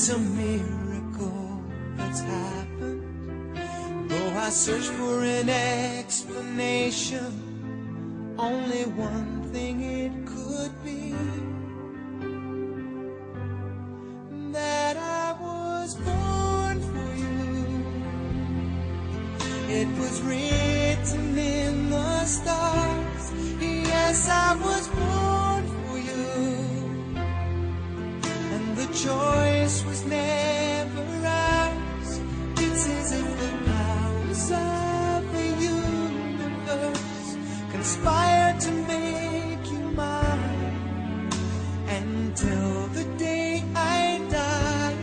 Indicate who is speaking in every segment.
Speaker 1: It's a miracle that's happened. Though I search for an explanation, only one thing it could be, that I was born for you. It was written in the stars. Yes, I was born for you. And the choice was never ours. It's as if the powers of the universe conspired to make you mine. Until the day I die,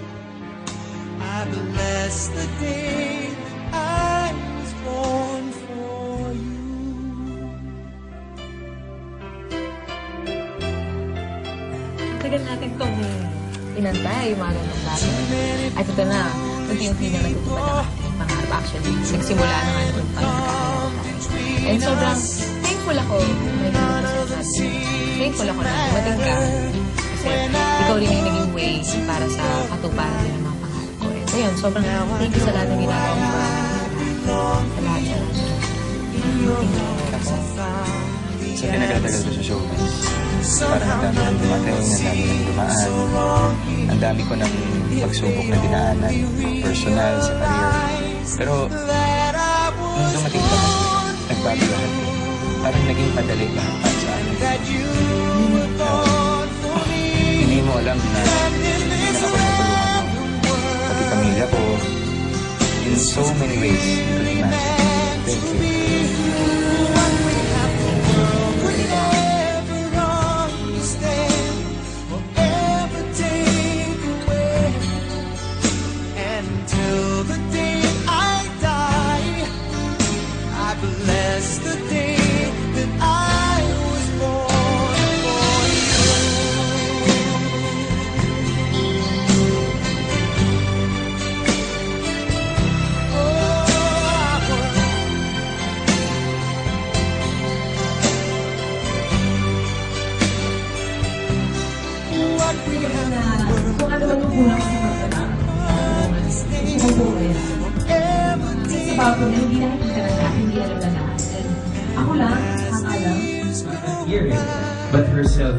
Speaker 1: I bless the day I was born for you.
Speaker 2: Tagal natin itong inantay, yung mga ganong bagay. At ito na, unti-unti na natutupad ang ating pangarap. Actually, nagsimula na nga naman pag-aaral tayo. And sobrang thankful ako, may ganun na sinasabi. Thankful ako na dumating ka. Kasi ikaw rin yung naging way para sa katuparan din ng mga pangarap ko. And so yun, sobrang thank you sa lahat ng ginagawa mo. Sa lahat na
Speaker 3: Sa pinagatagal ko sa showbiz, parang ang dami ng dumating, ang dami ng dumaan, ang dami ko ng pagsubok na dinaanan, personal, sa career. Pero, nung dumating ka kasi, nagbago lahat eh. Parang naging madali lahat para sa akin. Hindi mo alam na hindi na ako natulungan mo. Pati pamilya ko, in so many ways, you could imagine. Thank you.
Speaker 1: Bless the day that I was born for you. What we have
Speaker 2: kung ano man yung kulang sa pagkakataon, isang buhay na. Sa bago na hindi nakikita na lahat, hindi alam na lahat. And ako lang, ang alam.
Speaker 4: Hearing, but herself